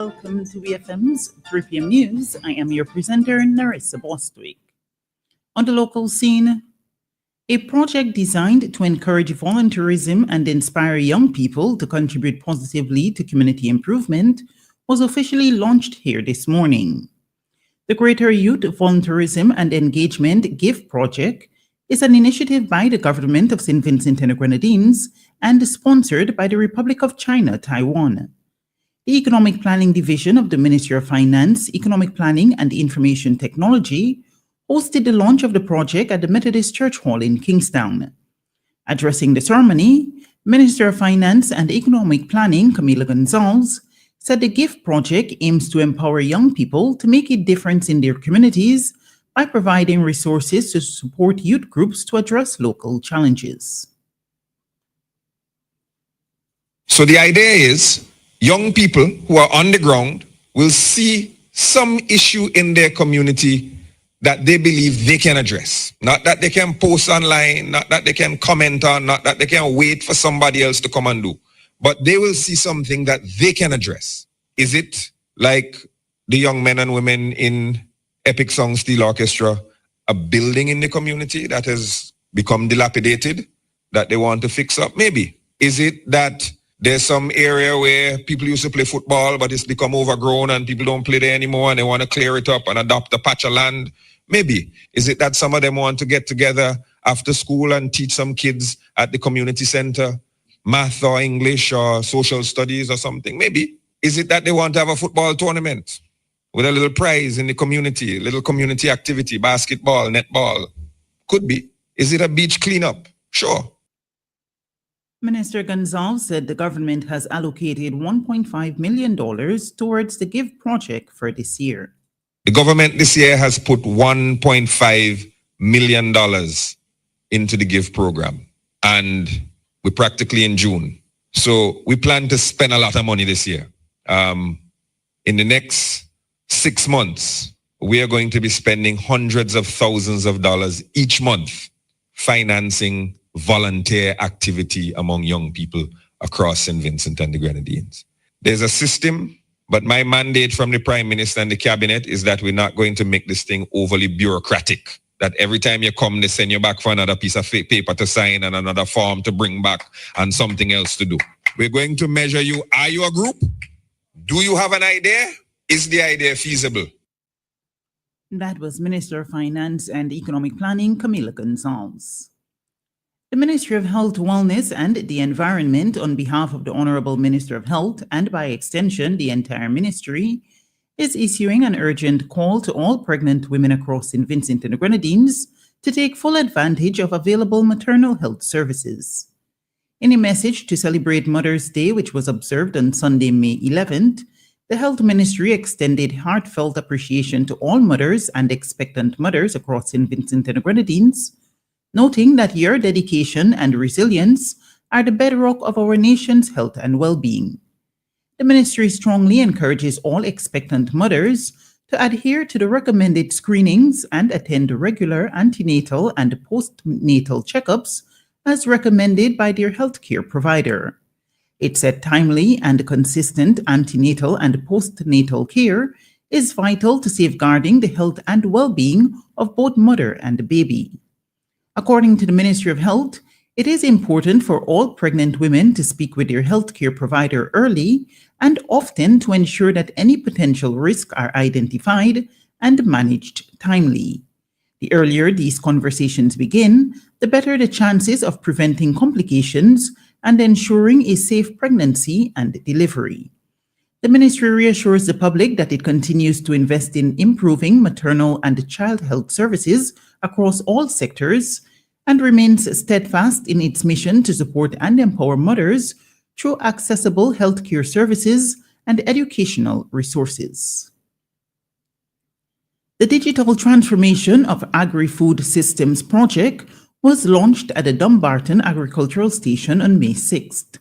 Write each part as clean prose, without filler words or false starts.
Welcome to BFM's 3 p.m. News. I am your presenter, Narissa Bostwick. On the local scene, a project designed to encourage volunteerism and inspire young people to contribute positively to community improvement was officially launched here this morning. The Greater Youth Volunteerism and Engagement GIVE project is an initiative by the government of St. Vincent and the Grenadines and sponsored by the Republic of China, Taiwan. The Economic Planning Division of the Ministry of Finance, Economic Planning and Information Technology hosted the launch of the project at the Methodist Church Hall in Kingstown. Addressing the ceremony, Minister of Finance and Economic Planning, Camila Gonzalez, said the GIVE project aims to empower young people to make a difference in their communities by providing resources to support youth groups to address local challenges. So the idea is young people who are on the ground will see some issue in their community that they believe they can address. Not that they can post online, not that they can comment on, not that they can wait for somebody else to come and do, but they will see something that they can address. Is it like the young men and women in Epic Song Steel Orchestra, a building in the community that has become dilapidated that they want to fix up? Maybe. Is it that there's some area where people used to play football, but it's become overgrown and people don't play there anymore and they want to clear it up and adopt a patch of land? Maybe. Is it that some of them want to get together after school and teach some kids at the community center math or English or social studies or something? Maybe. Is it that they want to have a football tournament with a little prize in the community, a little community activity, basketball, netball? Could be. Is it a beach cleanup? Sure. Minister Gonzalez said the government has allocated $1.5 million towards the GIVE project for this year. The government this year has put $1.5 million into the GIVE program, and we're practically in June. So we plan to spend a lot of money this year. In the next 6 months, we are going to be spending hundreds of thousands of dollars each month financing volunteer activity among young people across St. Vincent and the Grenadines. There's a system, but my mandate from the Prime Minister and the Cabinet is that we're not going to make this thing overly bureaucratic, that every time you come, they send you back for another piece of paper to sign and another form to bring back and something else to do. We're going to measure you. Are you a group? Do you have an idea? Is the idea feasible? That was Minister of Finance and Economic Planning, Camila Gonzalez. The Ministry of Health, Wellness and the Environment, on behalf of the Honorable Minister of Health and by extension the entire ministry, is issuing an urgent call to all pregnant women across St. Vincent and the Grenadines to take full advantage of available maternal health services. In a message to celebrate Mother's Day, which was observed on Sunday, May 11th, the Health Ministry extended heartfelt appreciation to all mothers and expectant mothers across St. Vincent and the Grenadines, noting that your dedication and resilience are the bedrock of our nation's health and well-being. The ministry strongly encourages all expectant mothers to adhere to the recommended screenings and attend regular antenatal and postnatal checkups as recommended by their healthcare provider. It said timely and consistent antenatal and postnatal care is vital to safeguarding the health and well-being of both mother and baby. According to the Ministry of Health, it is important for all pregnant women to speak with their healthcare provider early and often to ensure that any potential risks are identified and managed timely. The earlier these conversations begin, the better the chances of preventing complications and ensuring a safe pregnancy and delivery. The ministry reassures the public that it continues to invest in improving maternal and child health services across all sectors and remains steadfast in its mission to support and empower mothers through accessible healthcare services and educational resources. The Digital Transformation of Agri-Food Systems project was launched at the Dumbarton Agricultural Station on May 6th.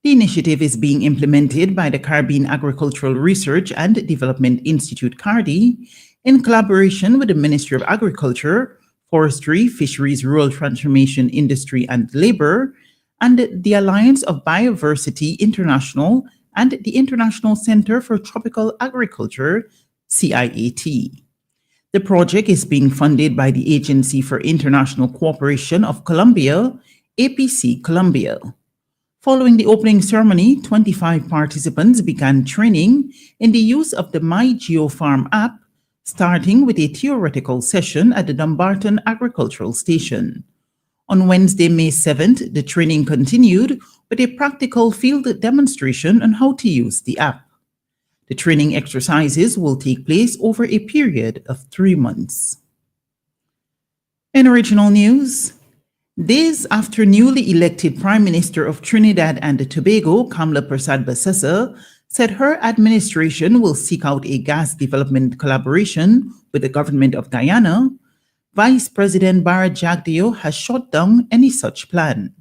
The initiative is being implemented by the Caribbean Agricultural Research and Development Institute, CARDI, in collaboration with the Ministry of Agriculture, Forestry, Fisheries, Rural Transformation, Industry and Labor, and the Alliance of Biodiversity International and the International Center for Tropical Agriculture, CIAT. The project is being funded by the Agency for International Cooperation of Colombia, APC Colombia. Following the opening ceremony, 25 participants began training in the use of the MyGeofarm app, starting with a theoretical session at the Dumbarton Agricultural Station. On Wednesday, May 7th, the training continued with a practical field demonstration on how to use the app. The training exercises will take place over a period of 3 months. In regional news, days after newly elected Prime Minister of Trinidad and Tobago, Kamla Persad-Bassessa, said her administration will seek out a gas development collaboration with the government of Guyana, Vice President Bara Jagdeo has shot down any such plan.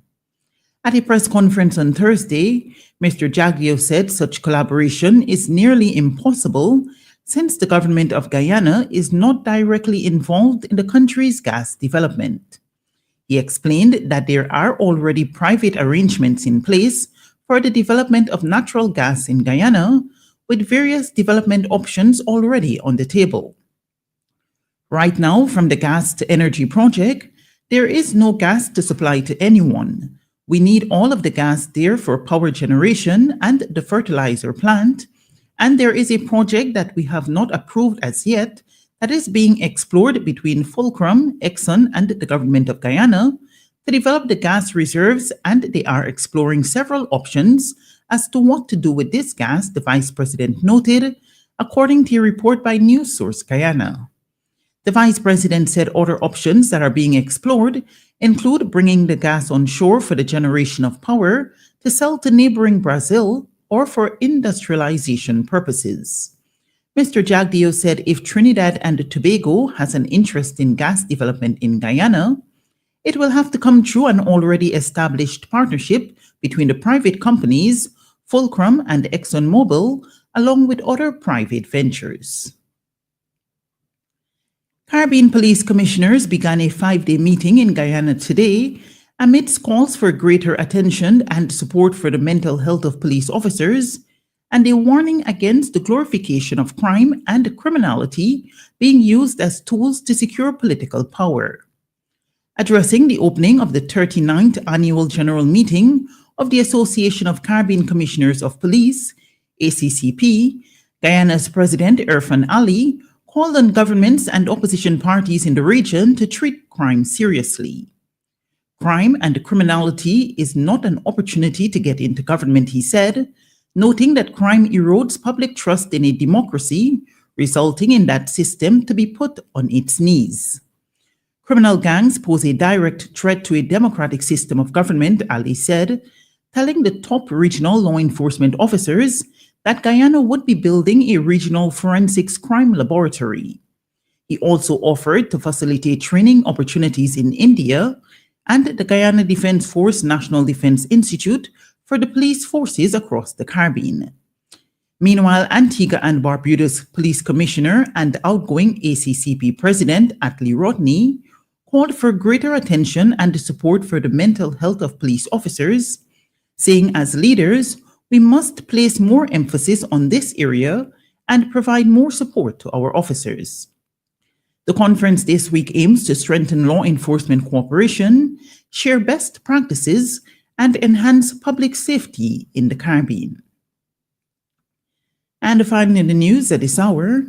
At a press conference on Thursday, Mr. Jagdeo said such collaboration is nearly impossible since the government of Guyana is not directly involved in the country's gas development. He explained that there are already private arrangements in place for the development of natural gas in Guyana, with various development options already on the table. Right now, from the gas to energy project, there is no gas to supply to anyone. We need all of the gas there for power generation and the fertilizer plant, and there is a project that we have not approved as yet that is being explored between Fulcrum, Exxon, and the government of Guyana to develop the gas reserves, and they are exploring several options as to what to do with this gas, the Vice President noted, according to a report by News Source Guyana. The Vice President said other options that are being explored include bringing the gas on shore for the generation of power to sell to neighboring Brazil or for industrialization purposes. Mr. Jagdeo said if Trinidad and Tobago has an interest in gas development in Guyana, it will have to come through an already established partnership between the private companies, Fulcrum and ExxonMobil, along with other private ventures. Caribbean Police Commissioners began a 5-day meeting in Guyana today amidst calls for greater attention and support for the mental health of police officers and a warning against the glorification of crime and criminality being used as tools to secure political power. Addressing the opening of the 39th Annual General Meeting of the Association of Caribbean Commissioners of Police, ACCP, Guyana's President Irfan Ali called on governments and opposition parties in the region to treat crime seriously. Crime and criminality is not an opportunity to get into government, he said, noting that crime erodes public trust in a democracy, resulting in that system to be put on its knees. Criminal gangs pose a direct threat to a democratic system of government, Ali said, telling the top regional law enforcement officers that Guyana would be building a regional forensics crime laboratory. He also offered to facilitate training opportunities in India and the Guyana Defense Force National Defense Institute for the police forces across the Caribbean. Meanwhile, Antigua and Barbuda's Police Commissioner and outgoing ACCP President Atlee Rodney called for greater attention and support for the mental health of police officers, saying as leaders, we must place more emphasis on this area and provide more support to our officers. The conference this week aims to strengthen law enforcement cooperation, share best practices, and enhance public safety in the Caribbean. And finally in the news at this hour,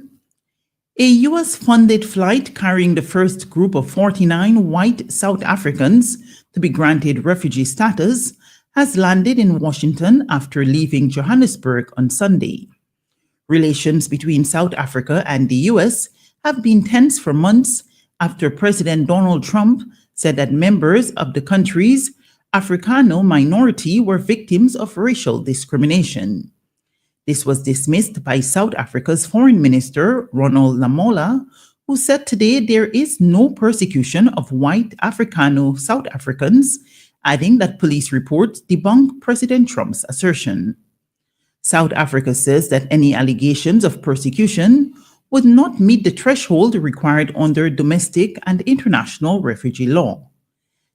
a U.S.-funded flight carrying the first group of 49 white South Africans to be granted refugee status has landed in Washington after leaving Johannesburg on Sunday. Relations between South Africa and the U.S. have been tense for months after President Donald Trump said that members of the country's Africano minority were victims of racial discrimination. This was dismissed by South Africa's Foreign Minister, Ronald Lamola, who said today there is no persecution of white Africano South Africans, adding that police reports debunk President Trump's assertion. South Africa says that any allegations of persecution would not meet the threshold required under domestic and international refugee law.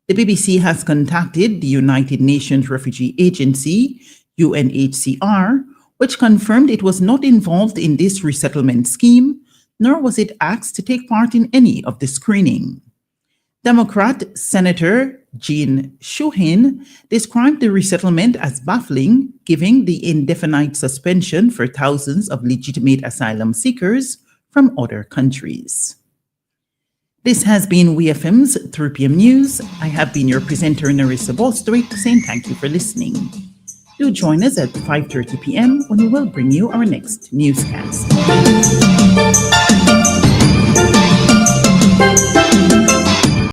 The BBC has contacted the United Nations Refugee Agency, UNHCR, which confirmed it was not involved in this resettlement scheme, nor was it asked to take part in any of the screening. Democrat Senator Jean Chouin described the resettlement as baffling, given the indefinite suspension for thousands of legitimate asylum seekers from other countries. This has been WeFM's 3 p.m. News. I have been your presenter, Narissa Bostwick, saying thank you for listening. Do join us at 5:30 p.m. when we will bring you our next newscast.